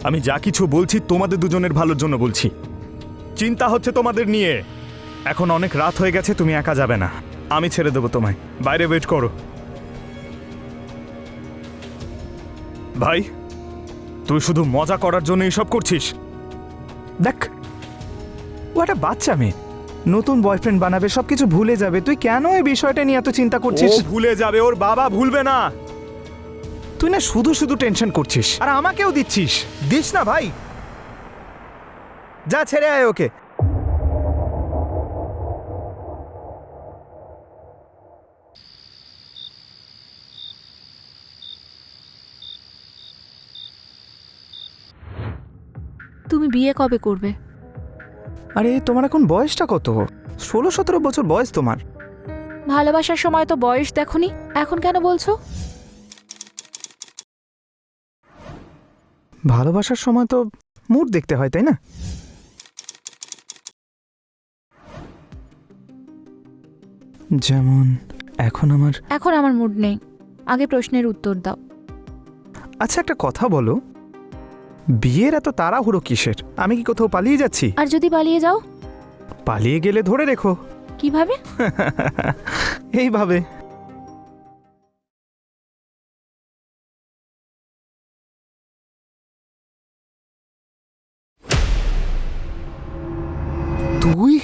আমি যা কিছু বলছি তোমাদের দুজনের ভালোর জন্য বলছি। চিন্তা হচ্ছে তোমাদের নিয়ে। এখন অনেক রাত হয়ে গেছে, তুমি একা যাবে না, আমি ছেড়ে দেবো তোমায়। বাইরে ওয়েট করো। ভাই, তুই শুধু মজা করার জন্য এসব করছিস? দেখ, ও একটা বাচ্চা মেয়ে, নতুন বয়ফ্রেন্ড বানাবে, সবকিছু ভুলে যাবে। তুই কেন এই বিষয়টা নিয়ে এত চিন্তা করছিস? ও ভুলে যাবে, ওর বাবা ভুলবে না। তুই না শুধু শুধু টেনশন করছিস, আর আমাকেও দিচ্ছিস। দিস না ভাই, যা ছেড়ে আয় ওকে। তুমি বিয়ে কবে করবে? আরে তোমার এখন বয়সটা কত? 16-17 বছর বয়স তোমার। ভালোবাসার সময় তো বয়স দেখোনি, এখন কেন বলছো? ভালোবাসার সময় তো মুড দেখতে হয়, তাই না? যেমন এখন আমার মুড নেই। আগে প্রশ্নের উত্তর দাও। আচ্ছা একটা কথা বলো, বিয়ের এত তাড়াহুড়ো কিসের? আমি কি কোথাও পালিয়ে যাচ্ছি? আর যদি পালিয়ে যাও? পালিয়ে গেলে ধরে রেখো। কিভাবে? এইভাবে। তুই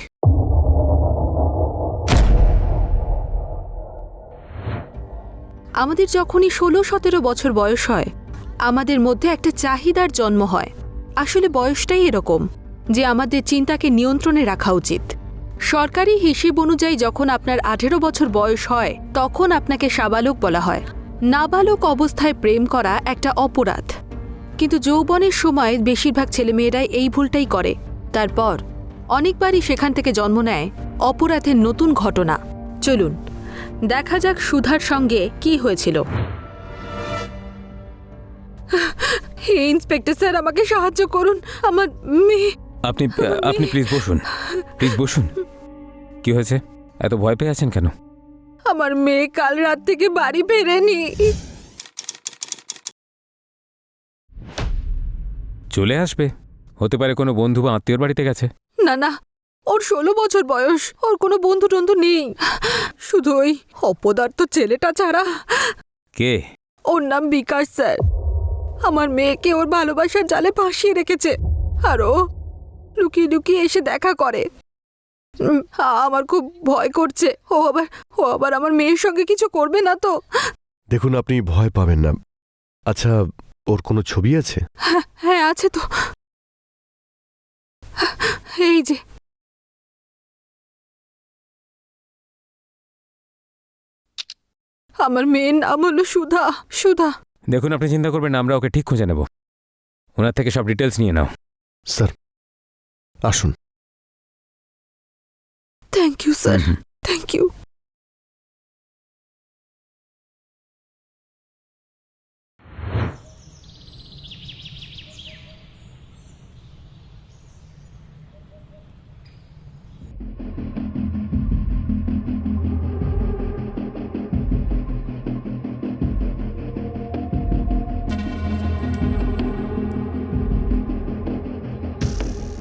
আমাদের যখনই 16-17 বছর বয়স হয়, আমাদের মধ্যে একটা চাহিদার জন্ম হয়। আসলে বয়সটাই এরকম যে আমাদের চিন্তাকে নিয়ন্ত্রণে রাখা উচিত। সরকারি হিসেব অনুযায়ী যখন আপনার 18 বছর বয়স হয়, তখন আপনাকে সাবালক বলা হয়। নাবালক অবস্থায় প্রেম করা একটা অপরাধ, কিন্তু যৌবনের সময় বেশিরভাগ ছেলেমেয়েরাই এই ভুলটাই করে। তারপর অনেকবারই সেখান থেকে জন্ম নেয় অপরাধের নতুন ঘটনা। চলুন দেখা যাক সুধার সঙ্গে কি হয়েছিল। ইন্সপেক্টর স্যার, আমাকে সাহায্য করুন। আমার মেয়ে। আপনি প্লিজ বসুন, প্লিজ বসুন। কি হয়েছে? এত ভয় পেয়ে আছেন কেন? আমার মেয়ে কাল রাত থেকে বাড়ি ফেরেনি। চলে আসবে, হতে পারে কোনো বন্ধু বা আত্মীয়র বাড়িতে গেছে। না না, ওর 16 বছর বয়স, ওর কোনো বন্ধু টন্ধু নেই, শুধু ওই অপদার্থ ছেলেটা ছাড়া। কে? ওর নাম বিকাশ স্যার। আমার মেয়েকে ওর ভালোবাসার জালে ফাঁসিয়ে রেখেছে, আর ও লুকিয়ে লুকিয়ে এসে দেখা করে। আমার খুব ভয় করছে, ও আবার আমার মেয়ের সঙ্গে কিছু করবে না তো? দেখুন, আপনি ভয় পাবেন না। আচ্ছা, ওর কোনো ছবি আছে? হ্যাঁ আছে তো, এই যে। আমার মেয়ের নাম হলো সুধা। সুধা। দেখুন, আপনি চিন্তা করবেন না, আমরা ওকে ঠিক খুঁজে নেব। ওনার থেকে সব ডিটেলস নিয়ে নাও। স্যার আসুন। Thank you sir, thank you.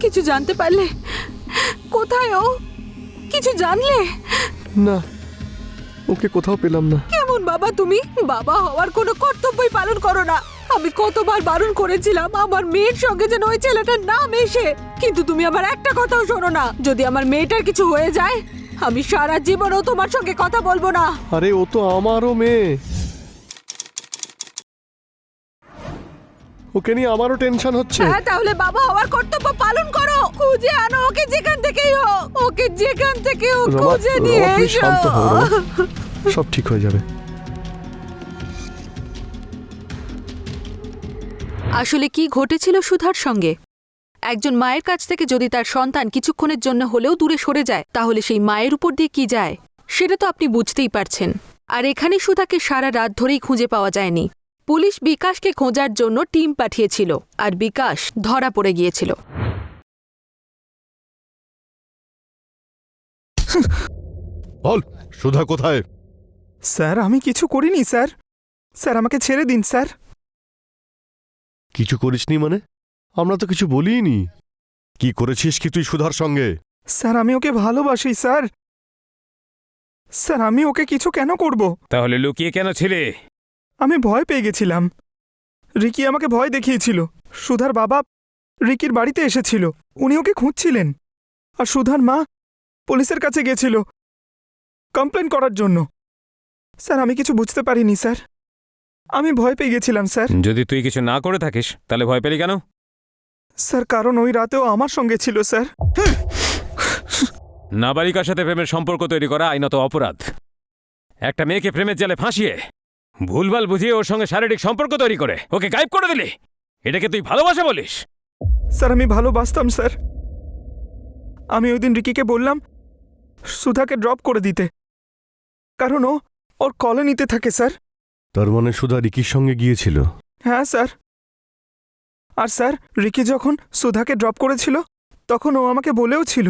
কিছু জানতে পারলে? কোথায় ও? কিছু জানলে? না, ওকে কোথাও পেলাম না। কেমন বাবা তুমি? বাবা হওয়ার কোনো কর্তব্যই পালন করো না। আমি কতবার বারণ করেছিলাম আমার মেয়ের সঙ্গে যেন ওই ছেলেটার নাম এসে, কিন্তু তুমি আমার একটা কথাও শোনো না। যদি আমার মেয়েটার কিছু হয়ে যায়, আমি সারা জীবনও তোমার সঙ্গে কথা বলবো না। আরে ও তো আমারও মেয়ে, ওকে নিয়ে আমারও টেনশন হচ্ছে। হ্যাঁ, তাহলে বাবা হওয়ার কর্তব্য পালন করো। খুঁজে আনো ওকে, যেখান থেকেই হোক। ওকে যেখান থেকে হোক রমা, খুঁজে নিয়ে রমা, প্লিজ এসো। শান্ত হও রমা। সব ঠিক হয়ে যাবে। আসলে কি ঘটেছিল সুধার সঙ্গে? একজন মায়ের কাছ থেকে যদি তার সন্তান কিছুক্ষণের জন্য হলেও দূরে সরে যায়, তাহলে সেই মায়ের উপর দিয়ে কি যায় সেটা তো আপনি বুঝতেই পারছেন। আর এখানে সুধাকে সারা রাত ধরেই খুঁজে পাওয়া যায়নি। পুলিশ বিকাশকে খোঁজার জন্য টিম পাঠিয়েছিল, আর বিকাশ ধরা পড়ে গিয়েছিল। বল, সুধা কোথায়? স্যার আমি কিছু করিনি স্যার। স্যার আমাকে ছেড়ে দিন স্যার। কিছু করিসনি মানে? আমরা তো কিছু বলিনি। কি করেছিস কি তুই সুধার সঙ্গে? স্যার আমি ওকে ভালোবাসি স্যার। স্যার আমি ওকে কিছু কেন করব? তাহলে লুকিয়ে কেন ছিলে? আমি ভয় পেয়ে গেছিলাম। রিকি আমাকে ভয় দেখিয়েছিল। সুধার বাবা রিকির বাড়িতে এসেছিল, উনি ওকে খুঁজছিলেন। আর সুধার মা পুলিশের কাছে গেছিল কমপ্লেন করার জন্য। স্যার আমি কিছু বুঝতে পারিনি স্যার, আমি ভয় পেয়ে গেছিলাম স্যার। যদি তুই কিছু না করে থাকিস তাহলে ভয় পেলি কেন? স্যার কারণ ওই রাতেও আমার সঙ্গে ছিল স্যার। নাবালিকার সাথে প্রেমের সম্পর্ক তৈরি করা আইনত অপরাধ। একটা মেয়েকে প্রেমের জালে ফাঁসিয়ে ভুলভাল বুঝিয়ে ওর সঙ্গে শারীরিক সম্পর্ক তৈরি করে ওকে গায়েব করে দিলি, এটাকে তুই ভালোবাসা বলিস? স্যার আমি ভালোবাসতাম স্যার। আমি ওই দিন রিকিকে বললাম সুধাকে ড্রপ করে দিতে, কারণ ও ওর কলোনিতে থাকে স্যার। তার মানে সুধা রিকির সঙ্গে গিয়েছিল? হ্যাঁ স্যার। আর স্যার রিকি যখন সুধাকে ড্রপ করেছিল তখন ও আমাকে বলেও ছিল।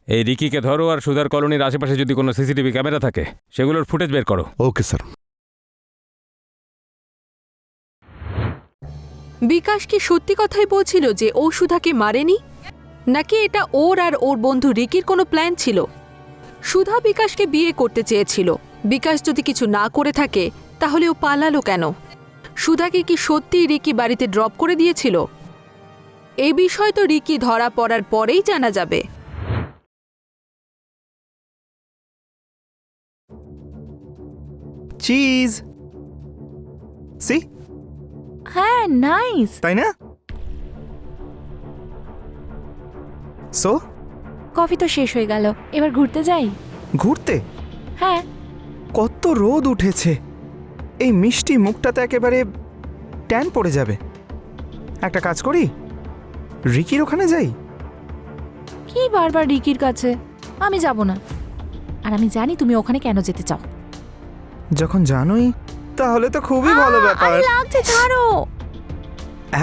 এই রিকিকে ধরো, আর সুধার কলোনির আশেপাশে যদি কোনো সিসিটিভি ক্যামেরা থাকে সেগুলোর ফুটেজ বের করো। Okay sir. বিকাশ কি সত্যি কথাই বলছিল যে ও সুধাকে মারেনি, নাকি এটা ওর আর ওর বন্ধু রিকির কোনো প্ল্যান ছিল? সুধা বিকাশকে বিয়ে করতে চেয়েছিল। বিকাশ যদি কিছু না করে থাকে তাহলে ও পালালো কেন? সুধাকে কি সত্যিই রিকি বাড়িতে ড্রপ করে দিয়েছিল? এই বিষয় তো রিকি ধরা পড়ার পরেই জানা যাবে। চিজ সি, হ্যাঁ নাইস। তাই না? সো কফি তো শেষ হয়ে গেল, এবার ঘুরতে যাই। ঘুরতে? হ্যাঁ। কত রোদ উঠেছে, এই মিষ্টি মুখটাতে একেবারে ট্যান পড়ে যাবে। একটা কাজ করি, রিকির ওখানে যাই। কি বারবার রিকির কাছে? আমি যাব না। আর আমি জানি তুমি ওখানে কেন যেতে চাও। যখন জানোই তাহলে তো খুবই ভালো ব্যাপার। আরে লাগছে, ছাড়ো।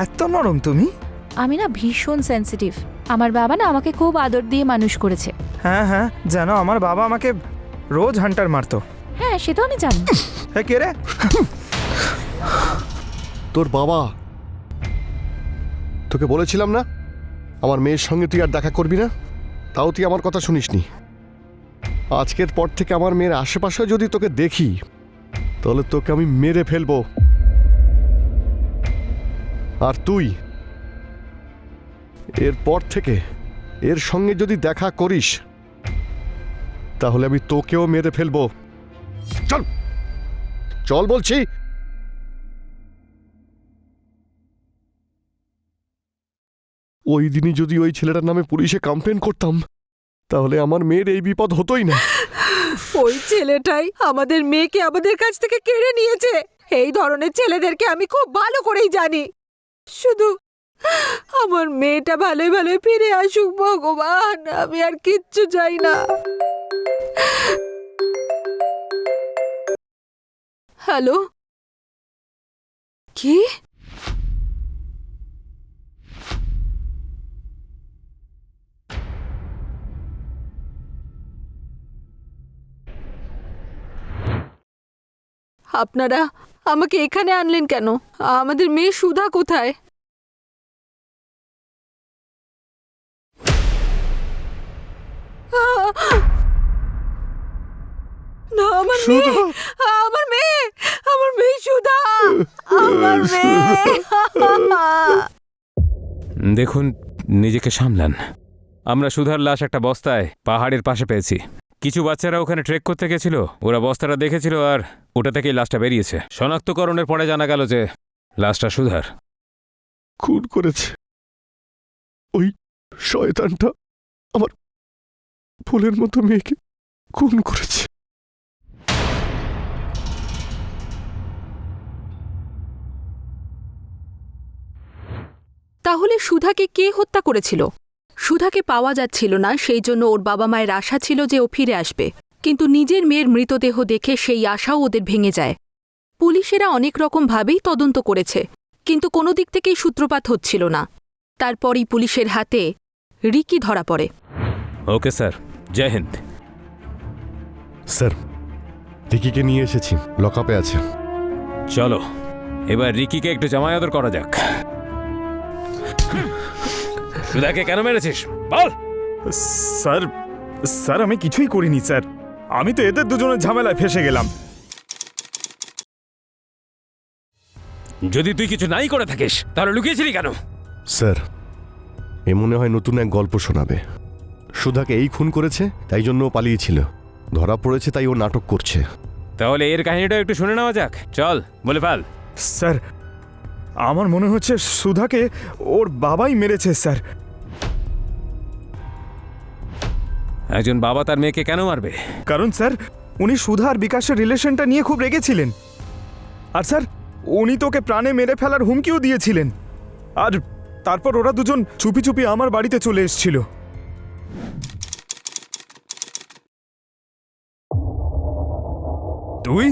এত নরম তুমি? আমি না ভীষণ সেনসিটিভ। আমার বাবা না আমাকে খুব আদর দিয়ে মানুষ করেছে। হ্যাঁ হ্যাঁ, জানো আমার বাবা আমাকে রোজ হান্টার মারতো। হ্যাঁ সে তো আমি জানি। হ্যাঁ কে রে? তোর বাবা? তোকে বলেছিলাম না আমার মেয়ের সঙ্গে তুই আর দেখা করবি না, তাও তুই আমার কথা শুনিসনি। আজকের পর থেকে আমার মেয়ের আশেপাশে যদি তোকে দেখি তাহলে তোকে আমি মেরে ফেলবো। আর তুই এরপর থেকে এর সঙ্গে যদি দেখা করিস তাহলে আমি তোকেও মেরে ফেলবো। চল চল বলছি। ওই দিনই যদি ওই ছেলেটার নামে পুলিশে কমপ্লেন করতাম তাহলে আমার মেয়ের এই বিপদ হতোই না। ওই ছেলেটাই আমাদের মেয়েকে আমাদের কাছ থেকে কেড়ে নিয়েছে। এই ধরনের ছেলেদেরকে আমি খুব ভালো করেই জানি। শুধু আমার মেয়েটা ভালোই ভালোই ফিরে আসুক ভগবান, আমি আর কিচ্ছু চাই না। হ্যালো, কি? আপনারা আমাকে এখানে আনলেন কেন? আমাদের মেয়ে সুধা কোথায়? না, আমার মেয়ে, আমার মেয়ে, আমার মেয়ে সুধা, আমার মেয়ে। দেখুন, নিজেকে সামলান। আমরা সুধার লাশ একটা বস্তায় পাহাড়ের পাশে পেয়েছি। কিছু বাচ্চারা ওখানে ট্রেক করতে গেছিল, ওরা বস্তাটা দেখেছিল আর ওটা থেকেই লাশটা বেরিয়েছে। শনাক্তকরণের পরে জানা গেল যে লাশটা সুধার। খুন করেছে ওই শয়তানটা, আমার ফুলের মতো মেয়েকে খুন করেছে। তাহলে সুধাকে কে হত্যা করেছিল? সুধাকে পাওয়া যাচ্ছিল না, সেই জন্য ওর বাবা মায়ের আশা ছিল যে ও ফিরে আসবে। কিন্তু নিজের মেয়ের মৃতদেহ দেখে সেই আশাও ওদের ভেঙে যায়। পুলিশেরা অনেক রকমভাবেই তদন্ত করেছে, কিন্তু কোনো দিক থেকেই সূত্রপাত হচ্ছিল না। তারপরই পুলিশের হাতে রিকি ধরা পড়ে। ওকে স্যার, জয় হিন্দ। স্যার, রিকিকে নিয়ে এসেছি, লকআপে আছে। চলো, এবার রিকিকে একটু জামায়াদর করা যাক। সুধাকে কেন মেরেছিস বল? স্যার স্যার আমি কিছুই করিনি স্যার, আমি তো এদের দুজনের ঝামেলায় ফেসে গেলাম। যদি তুই কিছু নাই করে থাকিস তাহলে লুকিয়েছিলি কেন? স্যার, এ মনে হয় নতুন এক গল্প শোনাবে। সুধাকে এই খুন করেছে, তাই জন্য ও পালিয়েছিল। ধরা পড়েছে, তাই ও নাটক করছে। তাহলে এর কাহিনীটা একটু শুনে নেওয়া যাক। চল বলে ফেল। স্যার আমার মনে হচ্ছে সুধাকে ওর বাবাই মেরেছে স্যার। একজন বাবা তার মেয়েকে কেন মারবে? কারণ স্যার উনি সুধা আর বিকাশের রিলেশনটা নিয়ে খুব রেগেছিলেন। আর স্যার উনি তোকে প্রাণে মেরে ফেলার হুমকিও দিয়েছিলেন। আর তারপর ওরা দুজন চুপি চুপি আমার বাড়িতে চলে এসেছিল। তুই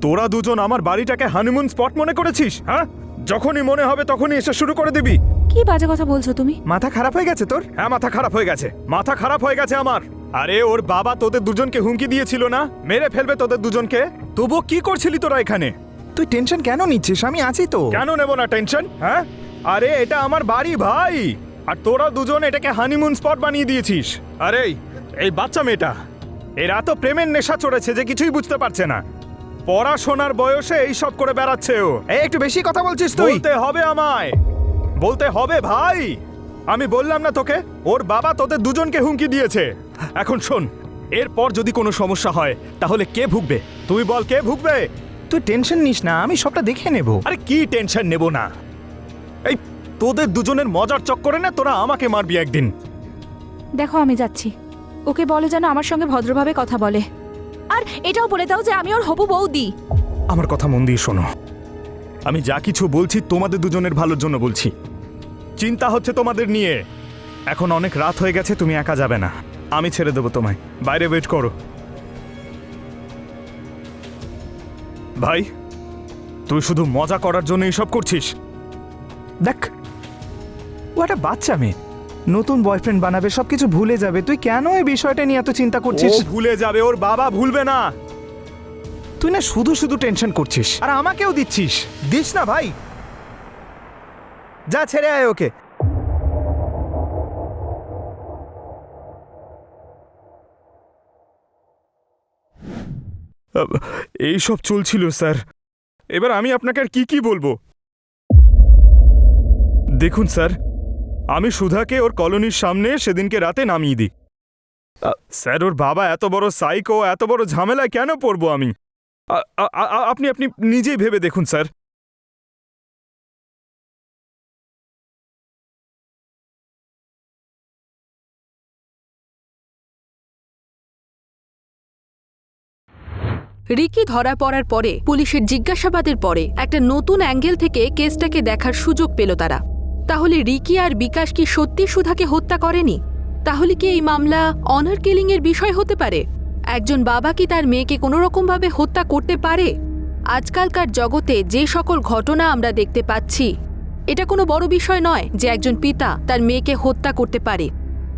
তোরা দুজন আমার বাড়িটাকে হানিমুন স্পট মনে করেছিস? হ্যাঁ, যখনই মনে হবে তখনই এসে শুরু করে দিবি। কি বাজে কথা বলছো তুমি? মাথা খারাপ হয়ে গেছে তোর? হ্যাঁ মাথা খারাপ হয়ে গেছে, মাথা খারাপ হয়ে গেছে আমার। আরে ওর বাবা তোদের দুজনকে হুমকি দিয়েছিল না, মেরে ফেলবে তোদের দুজনকে। তবুও কি করছিলি তোরা এখানে? তুই টেনশন কেন নিচ্ছিস? আমি আছি তো। কেন নেব না টেনশন? হ্যাঁ, আরে এটা আমার বাড়ি ভাই, আর তোরা দুজন এটাকে হানিমুন স্পট বানিয়ে দিয়েছিস। আরে এই বাচ্চা মেয়েটা, এর এত প্রেমের নেশা চড়েছে যে কিছুই বুঝতে পারছে না। পড়াশোনার বয়সে এই সব করে বেড়াচ্ছে ও। এই একটু বেশি কথা বলছিস তুই। বলতে হবে আমায়, বলতে হবে ভাই। আমি বললাম না তোকে ওর বাবা তোদের দুজনকে হুমকি দিয়েছে। এখন শোন, এরপর যদি কোনো সমস্যা হয় তাহলে কে ভুগবে? তুই বল, কে ভুগবে? তুই টেনশন নিস না, আমি সবটা দেখে নেব। আরে কি টেনশন নেব না? এই তোদের দুজনের মজার চক্করে না তোরা আমাকে মারবি একদিন। দেখো আমি যাচ্ছি, ওকে বলে যেন আমার সঙ্গে ভদ্রভাবে কথা বলে। আর এটাও বলে দাও যে আমি ওর হবু বৌদি। আমার কথা মন দিয়ে শোনো, আমি যা কিছু বলছি তোমাদের দুজনের ভালোর জন্য বলছি। চিন্তা হচ্ছে তোমাদের নিয়ে। এখন অনেক রাত হয়ে গেছে, তুমি একা যাবে না, আমি ছেড়ে দেবো তোমায়। বাইরে ওয়েট করো। ভাই তুই শুধু মজা করার জন্য এসব করছিস? দেখ, ও একটা বাচ্চা মেয়ে, নতুন বয়ফ্রেন্ড বানাবে, সবকিছু ভুলে যাবে। তুই কেন এই বিষয়টা নিয়ে এত চিন্তা ও করছিস? ভুলে যাবে, ওর বাবা ভুলবে না। তুই না শুধু শুধু টেনশন করছিস, আর আমাকেও দিচ্ছিস। দিস না ভাই, যা ছেড়ে আয় ওকে। এইসব চলছিল স্যার, এবার আমি আপনাকে আর কি বলবো? দেখুন স্যার, আমি সুধাকে ওর কলোনির সামনে সেদিনকে রাতে নামিয়ে দিই। স্যার ওর বাবা এত বড় সাইকো, এত বড় ঝামেলায় কেন পড়বো আমি? আপনি আপনি নিজেই ভেবে দেখুন স্যার। রিকি ধরা পড়ার পরে পুলিশের জিজ্ঞাসাবাদের পরে একটা নতুন অ্যাঙ্গেল থেকে কেসটাকে দেখার সুযোগ পেল তারা। তাহলে রিকি আর বিকাশ কি সত্যি সুধাকে হত্যা করেনি? তাহলে কি এই মামলা অনার কিলিং এর বিষয় হতে পারে? একজন বাবা কি তার মেয়েকে কোনো রকমভাবে হত্যা করতে পারে? আজকালকার জগতে যে সকল ঘটনা আমরা দেখতে পাচ্ছি, এটা কোনো বড় বিষয় নয় যে একজন পিতা তার মেয়েকে হত্যা করতে পারে।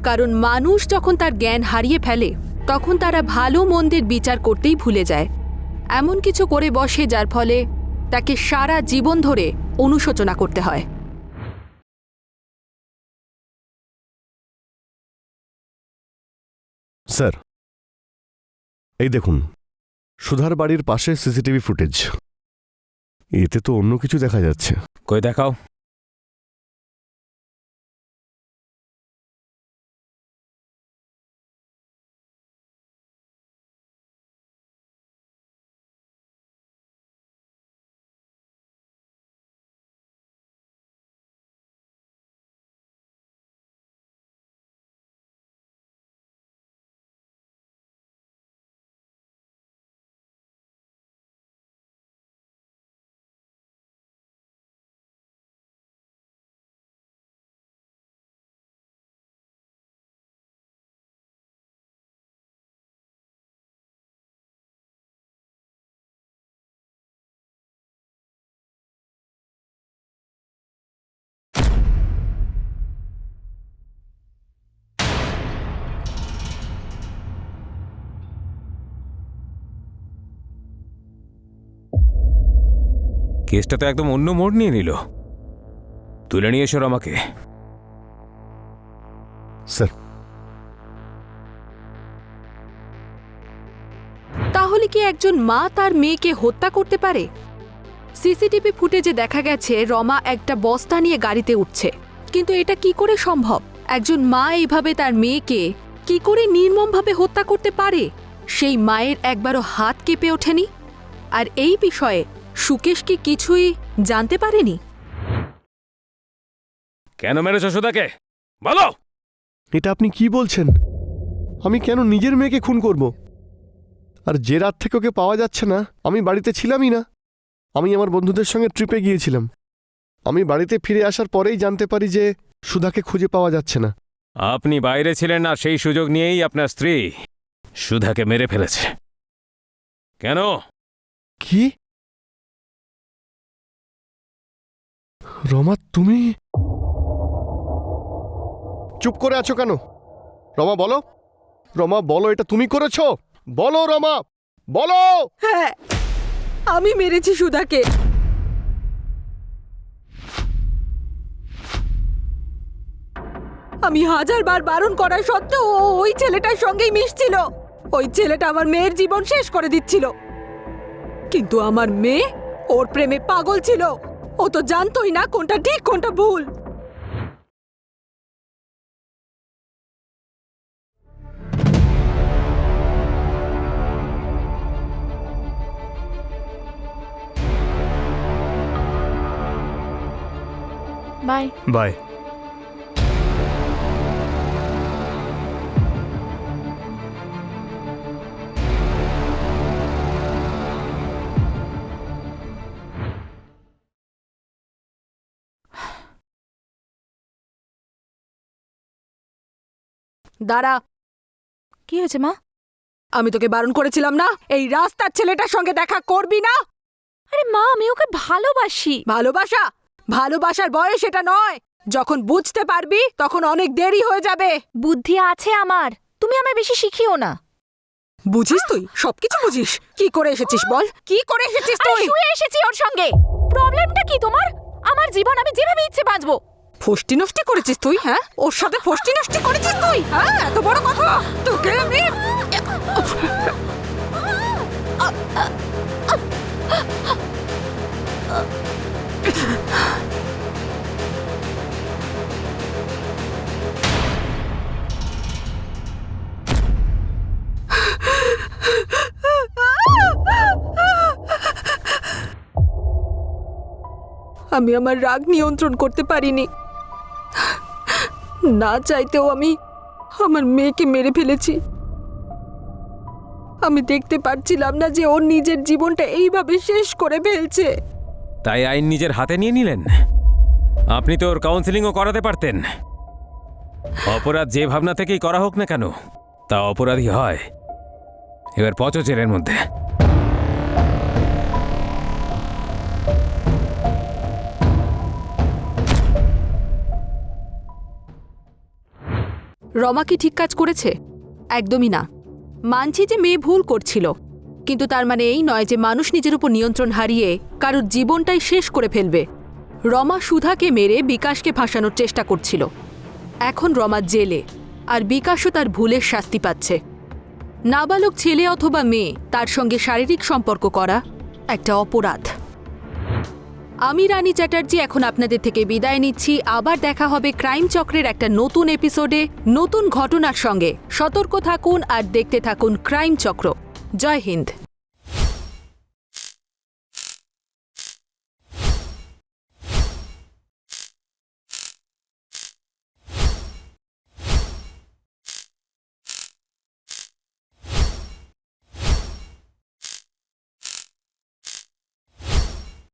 কারণ মানুষ যখন তার জ্ঞান হারিয়ে ফেলে তখন তারা ভালো মন্দের বিচার করতেই ভুলে যায়, এমন কিছু করে বসে যার ফলে তাকে সারা জীবন ধরে অনুশোচনা করতে হয়। স্যার, এই দেখুন, সুধার বাড়ির পাশে সিসিটিভি ফুটেজ। এতে তো অন্য কিছু দেখা যাচ্ছে। কই দেখাও। কেসটা তো একদম অন্য মোড় নিয়ে নিল। তুলে নিয়ে এসো রমাকে। স্যার, তাহলে কি একজন মা তার মেয়েকে হত্যা করতে পারে? সিসিটিভি ফুটেজে দেখা গেছে রমা একটা বস্তা নিয়ে গাড়িতে উঠছে, কিন্তু এটা কি করে সম্ভব? একজন মা এইভাবে তার মেয়েকে কি করে নির্মমভাবে হত্যা করতে পারে? সেই মায়ের একবারও হাত কেঁপে ওঠেনি? আর এই বিষয়ে সুকেশ কি কিছুই জানতে পারেনি? কেন মেরেছ সুধাকে বলো? এটা আপনি কি বলছেন? আমি কেন নিজের মেয়েকে খুন করব? আর যে রাত থেকে ওকে পাওয়া যাচ্ছে না, আমি বাড়িতে ছিলামই না। আমি আমার বন্ধুদের সঙ্গে ট্রিপে গিয়েছিলাম। আমি বাড়িতে ফিরে আসার পরেই জানতে পারি যে সুধাকে খুঁজে পাওয়া যাচ্ছে না। আপনি বাইরে ছিলেন না, সেই সুযোগ নিয়েই আপনার স্ত্রী সুধাকে মেরে ফেলেছে। কেন? কি? রমা, তুমি চুপ করে আছো কেন? রমা বলো, রমা বলো, এটা তুমি করেছো? বলো রমা, বলো। হ্যাঁ, আমি মেরেছি সুধাকে। আমি হাজারবার বারণ করা সত্ত্বেও ও ওই ছেলেটার সঙ্গেই মিশছিল। ওই ছেলেটা আমার মেয়ের জীবন শেষ করে দিচ্ছিল, কিন্তু আমার মেয়ে ওর প্রেমে পাগল ছিল। ও তো জানতোই না কোনটা ঠিক কোনটা ভুল। বাই। বাই। দাঁড়া, কি হয়েছে মা? আমি তোকে বারণ করেছিলাম না এই রাস্তার ছেলেটার সঙ্গে দেখা করবি না? আরে মা, আমি ওকে ভালোবাসি। ভালোবাসা? ভালোবাসার বয়স এটা নয়। যখন বুঝতে পারবি তখন অনেক দেরি হয়ে যাবে। বুদ্ধি আছে আমার, তুমি আমায় বেশি শিখিও না। বুঝিস তুই? সবকিছু বুঝিস? কি করে এসেছিস বল? কি করে এসেছিস আরে তুই? শুয়ে এসেছি ওর সঙ্গে। প্রবলেমটা কি তোমার? আমার জীবন আমি যেভাবে ইচ্ছে বাঁচবো। ফষ্টি নষ্টি করেছিস তুই? হ্যাঁ, ওর সাথে ফষ্টি নষ্টি করেছিস তুই? হ্যাঁ, এত বড় কথা তোকে আমি। আমি আমার রাগ নিয়ন্ত্রণ করতে পারিনি। না চাইতেও আমি আমার মেয়েকে মেরে ফেলেছি। আমি দেখতে পারছিলাম না যে ওর নিজের জীবনটা এইভাবে শেষ করে ফেলছে। তাই আইন নিজের হাতে নিয়ে নিলেন? আপনি তো ওর কাউন্সেলিংও করাতে পারতেন। অপরাধ যে ভাবনা থেকেই করা হোক না কেন, তা অপরাধী হয়। এবার পচো জেলের মধ্যে। রমা কি ঠিক কাজ করেছে? একদমই না। মানছি যে মেয়ে ভুল করছিল, কিন্তু তার মানে এই নয় যে মানুষ নিজের উপর নিয়ন্ত্রণ হারিয়ে কারোর জীবনটাই শেষ করে ফেলবে। রমা সুধাকে মেরে বিকাশকে ফাঁসানোর চেষ্টা করছিল। এখন রমা জেলে, আর বিকাশও তার ভুলের শাস্তি পাচ্ছে। নাবালক ছেলে অথবা মেয়ে তার সঙ্গে শারীরিক সম্পর্ক করা একটা অপরাধ। আমি রানী চ্যাটার্জি এখন আপনাদের থেকে বিদায় নিচ্ছি। আবার দেখা হবে ক্রাইম চক্রের একটা নতুন এপিসোডে নতুন ঘটনার সঙ্গে। সতর্ক থাকুন আর দেখতে থাকুন ক্রাইম চক্র। জয় হিন্দ।